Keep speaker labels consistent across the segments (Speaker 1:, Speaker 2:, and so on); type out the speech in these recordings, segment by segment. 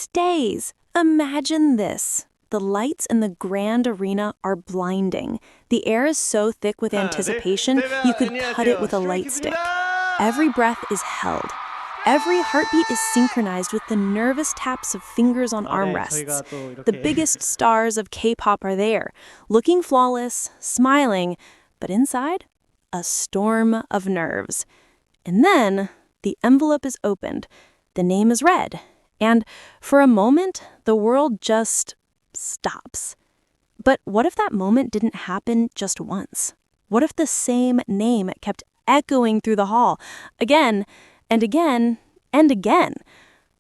Speaker 1: Stays. Imagine this. The lights in the grand arena are blinding. The air is so thick with anticipation, you could cut it with a light stick. Every breath is held. Every heartbeat is synchronized with the nervous taps of fingers on armrests. The biggest stars of K-pop are there, looking flawless, smiling, but inside, a storm of nerves. And then, the envelope is opened, the name is read, and for a moment, the world just stops. But what if that moment didn't happen just once? What if the same name kept echoing through the hall, again and again and again?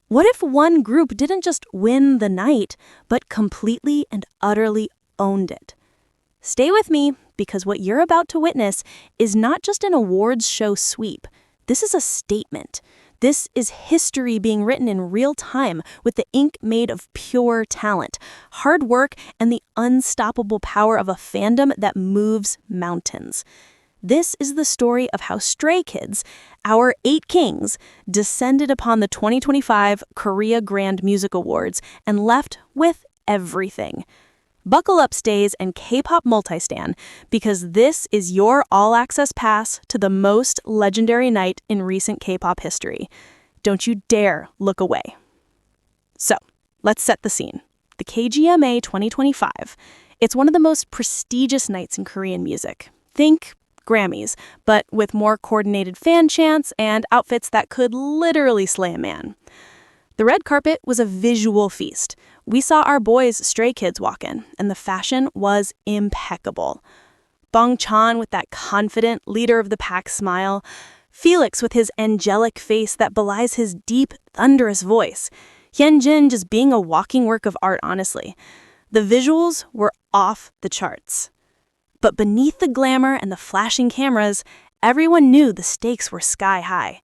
Speaker 1: What if one group didn't just win the night, but completely and utterly owned it? Stay with me, because what you're about to witness is not just an awards show sweep. This is a statement. This is history being written in real time with the ink made of pure talent, hard work, and the unstoppable power of a fandom that moves mountains. This is the story of how Stray Kids, our 8 kings, descended upon the 2025 Korea Grand Music Awards and left with everything. Buckle up, Stays and K-pop Multistan, because this is your all-access pass to the most legendary night in recent K-pop history. Don't you dare look away. So, let's set the scene. The KGMA 2025. It's one of the most prestigious nights in Korean music. Think Grammys, but with more coordinated fan chants and outfits that could literally slay a man. The red carpet was a visual feast. We saw our boys, Stray Kids, walk in, and the fashion was impeccable. Bongchan with that confident, leader-of-the-pack smile. Felix with his angelic face that belies his deep, thunderous voice. Hyunjin just being a walking work of art, honestly. The visuals were off the charts. But beneath the glamour and the flashing cameras, everyone knew the stakes were sky high.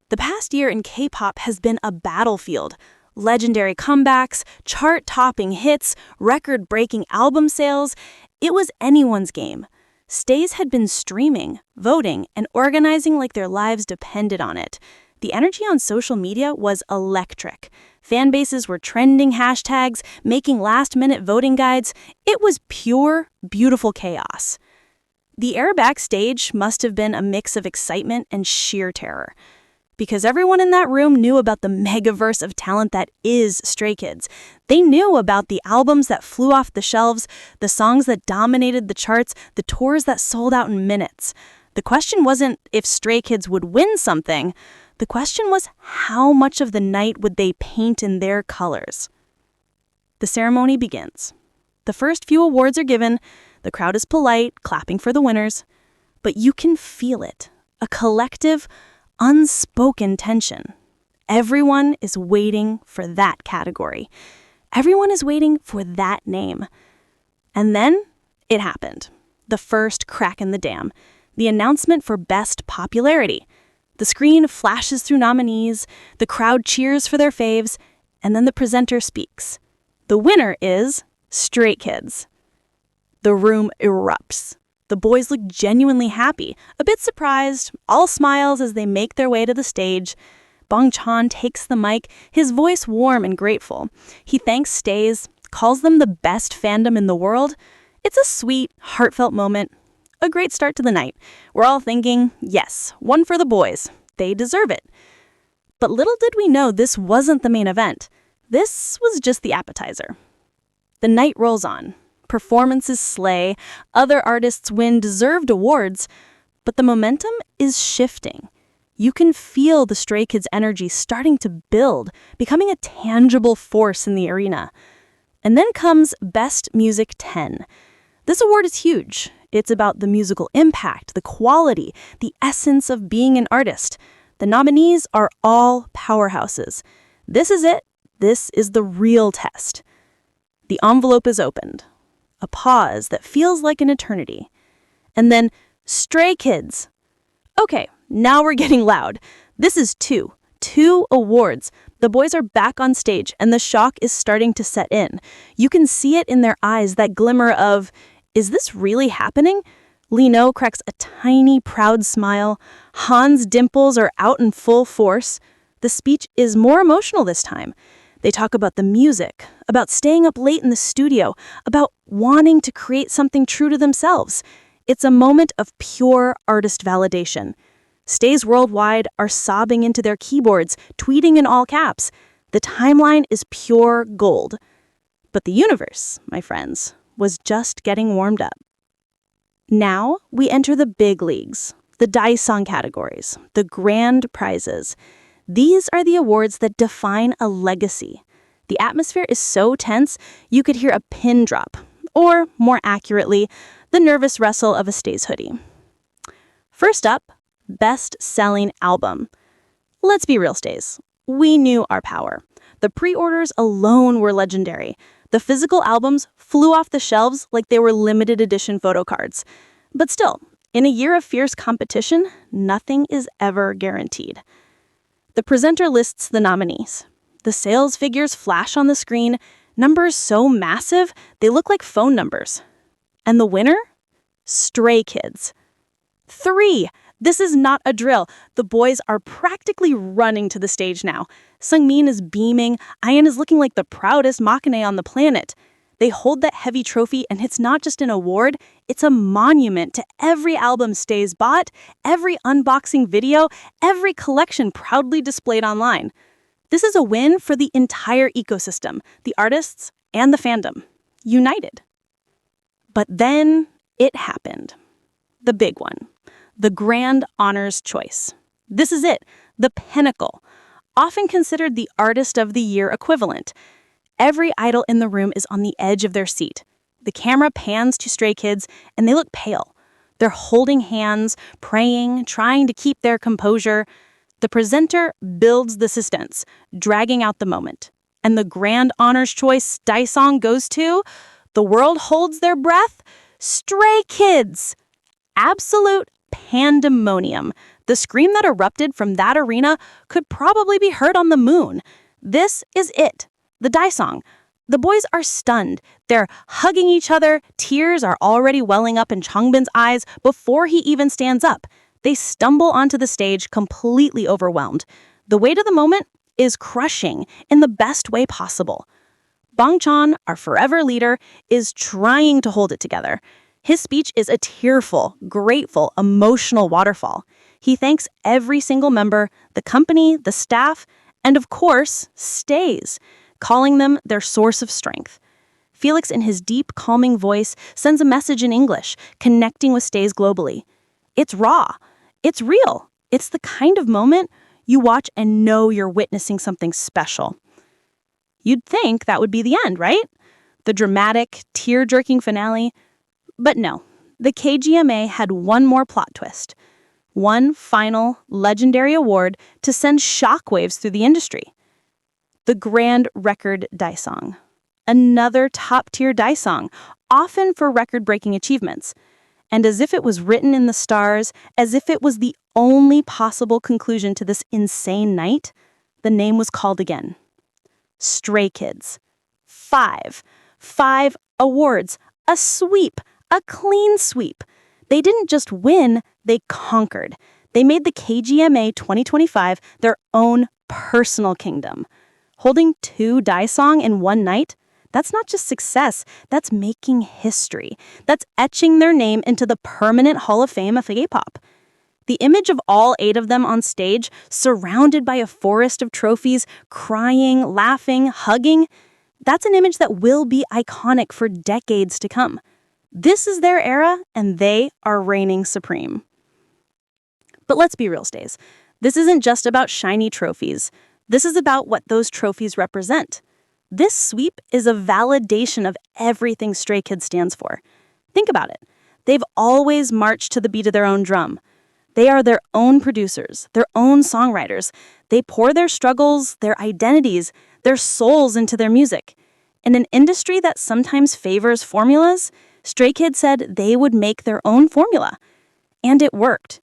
Speaker 1: The past year in K-pop has been a battlefield. Legendary comebacks, chart-topping hits, record-breaking album sales. It was anyone's game. Stays had been streaming, voting, and organizing like their lives depended on it. The energy on social media was electric. Fan bases were trending hashtags, making last-minute voting guides. It was pure, beautiful chaos. The air backstage must have been a mix of excitement and sheer terror. Because everyone in that room knew about the megaverse of talent that is Stray Kids. They knew about the albums that flew off the shelves, the songs that dominated the charts, the tours that sold out in minutes. The question wasn't if Stray Kids would win something. The question was how much of the night would they paint in their colors. The ceremony begins. The first few awards are given. The crowd is polite, clapping for the winners. But you can feel it. A collective, unspoken tension. Everyone is waiting for that category. Everyone is waiting for that name. And then it happened. The first crack in the dam. The announcement for Best Popularity. The screen flashes through nominees, the crowd cheers for their faves, and then the presenter speaks. The winner is Stray Kids. The room erupts. The boys look genuinely happy, a bit surprised, all smiles as they make their way to the stage. Bongchan takes the mic, his voice warm and grateful. He thanks Stays, calls them the best fandom in the world. It's a sweet, heartfelt moment. A great start to the night. We're all thinking, yes, one for the boys. They deserve it. But little did we know this wasn't the main event. This was just the appetizer. The night rolls on. Performances slay, other artists win deserved awards, but the momentum is shifting. You can feel the Stray Kids' energy starting to build, becoming a tangible force in the arena. And then comes Best Music 10. This award is huge. It's about the musical impact, the quality, the essence of being an artist. The nominees are all powerhouses. This is it. This is the real test. The envelope is opened. A pause that feels like an eternity. And then, Stray Kids. Okay, now we're getting loud. This is 2 awards. The boys are back on stage, and the shock is starting to set in. You can see it in their eyes, that glimmer of, is this really happening? Lino cracks a tiny, proud smile. Han's dimples are out in full force. The speech is more emotional this time. They talk about the music, about staying up late in the studio, about wanting to create something true to themselves. It's a moment of pure artist validation. Stays worldwide are sobbing into their keyboards, tweeting in all caps. The timeline is pure gold. But the universe, my friends, was just getting warmed up. Now we enter the big leagues, the Daesang categories, the grand prizes. These are the awards that define a legacy. The atmosphere is so tense, you could hear a pin drop, or more accurately, the nervous rustle of a Stays hoodie. First up, Best-Selling Album. Let's be real, Stays. We knew our power. The pre-orders alone were legendary. The physical albums flew off the shelves like they were limited edition photo cards. But still, in a year of fierce competition, nothing is ever guaranteed. The presenter lists the nominees. The sales figures flash on the screen, numbers so massive they look like phone numbers. And the winner? Stray Kids. 3. This is not a drill. The boys are practically running to the stage now. Seungmin is beaming. Ian is looking like the proudest maknae on the planet. They hold that heavy trophy, and it's not just an award, it's a monument to every album Stays bought, every unboxing video, every collection proudly displayed online. This is a win for the entire ecosystem, the artists and the fandom, united. But then it happened. The big one. The Grand Honors Choice. This is it, the pinnacle, often considered the Artist of the Year equivalent. Every idol in the room is on the edge of their seat. The camera pans to Stray Kids, and they look pale. They're holding hands, praying, trying to keep their composure. The presenter builds the suspense, dragging out the moment. And the Grand Honors Choice Daesang goes to, the world holds their breath, Stray Kids. Absolute pandemonium. The scream that erupted from that arena could probably be heard on the moon. This is it, the Daesang. The boys are stunned. They're hugging each other. Tears are already welling up in Changbin's eyes before he even stands up. They stumble onto the stage completely overwhelmed. The weight of the moment is crushing in the best way possible. Bangchan, our forever leader, is trying to hold it together. His speech is a tearful, grateful, emotional waterfall. He thanks every single member, the company, the staff, and of course, Stays, calling them their source of strength. Felix, in his deep, calming voice, sends a message in English, connecting with Stays globally. It's raw. It's real. It's the kind of moment you watch and know you're witnessing something special. You'd think that would be the end, right? The dramatic, tear-jerking finale. But no, the KGMA had one more plot twist. One final, legendary award to send shockwaves through the industry. The Grand Record Daesang. Another top-tier Daesang, often for record-breaking achievements. And as if it was written in the stars, as if it was the only possible conclusion to this insane night, the name was called again. Stray Kids. 5 awards. A sweep. A clean sweep. They didn't just win, they conquered. They made the KGMA 2025 their own personal kingdom. Holding 2 Daesang in one night, that's not just success, that's making history. That's etching their name into the permanent Hall of Fame of K-pop. The image of all 8 of them on stage, surrounded by a forest of trophies, crying, laughing, hugging, that's an image that will be iconic for decades to come. This is their era, and they are reigning supreme. But let's be real, Stays. This isn't just about shiny trophies. This is about what those trophies represent. This sweep is a validation of everything Stray Kids stands for. Think about it. They've always marched to the beat of their own drum. They are their own producers, their own songwriters. They pour their struggles, their identities, their souls into their music. In an industry that sometimes favors formulas, Stray Kids said they would make their own formula. And it worked.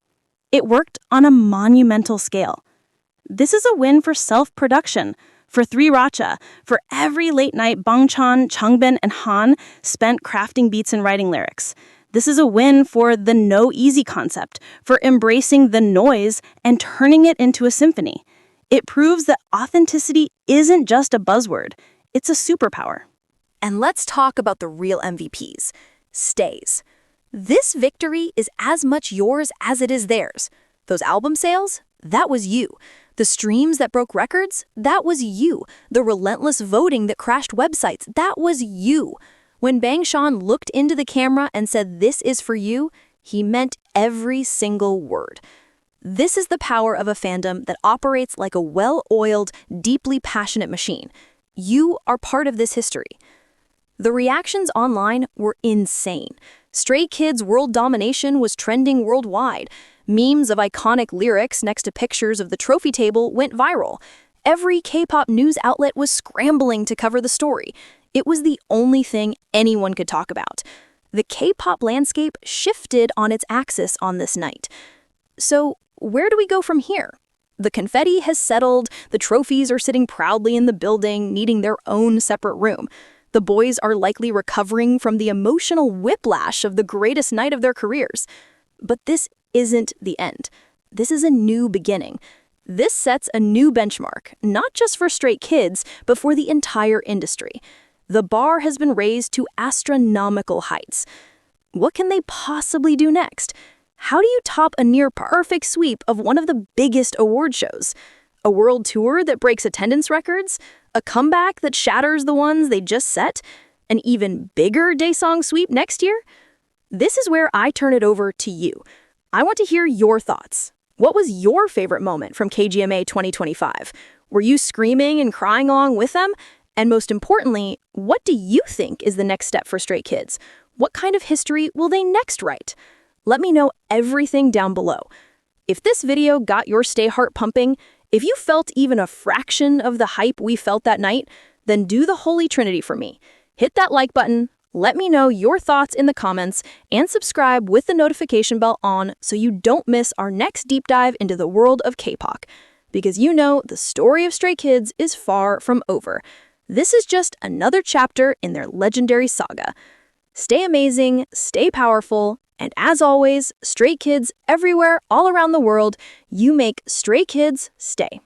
Speaker 1: It worked on a monumental scale. This is a win for self-production, for 3 Racha, for every late night Bangchan, Changbin, and Han spent crafting beats and writing lyrics. This is a win for the no easy concept, for embracing the noise and turning it into a symphony. It proves that authenticity isn't just a buzzword, it's a superpower. And let's talk about the real MVPs, stays. This victory is as much yours as it is theirs. Those album sales, that was you. The streams that broke records, that was you. The relentless voting that crashed websites, that was you. When Bang Sean looked into the camera and said, "This is for you," he meant every single word. This is the power of a fandom that operates like a well-oiled, deeply passionate machine. You are part of this history. The reactions online were insane. Stray Kids' world domination was trending worldwide. Memes of iconic lyrics next to pictures of the trophy table went viral. Every K-pop news outlet was scrambling to cover the story. It was the only thing anyone could talk about. The K-pop landscape shifted on its axis on this night. So, where do we go from here? The confetti has settled, the trophies are sitting proudly in the building, needing their own separate room. The boys are likely recovering from the emotional whiplash of the greatest night of their careers. But this isn't the end. This is a new beginning. This sets a new benchmark, not just for Stray Kids, but for the entire industry. The bar has been raised to astronomical heights. What can they possibly do next? How do you top a near-perfect sweep of one of the biggest award shows? A world tour that breaks attendance records? A comeback that shatters the ones they just set? An even bigger Daesang sweep next year? This is where I turn it over to you. I want to hear your thoughts. What was your favorite moment from KGMA 2025? Were you screaming and crying along with them? And most importantly, what do you think is the next step for Stray Kids? What kind of history will they next write? Let me know everything down below. If this video got your stay heart pumping, if you felt even a fraction of the hype we felt that night, then do the Holy Trinity for me. Hit that like button, let me know your thoughts in the comments, and subscribe with the notification bell on so you don't miss our next deep dive into the world of K-pop. Because you know the story of Stray Kids is far from over. This is just another chapter in their legendary saga. Stay amazing, stay powerful, and as always, Stray Kids everywhere, all around the world, you make Stray Kids stay.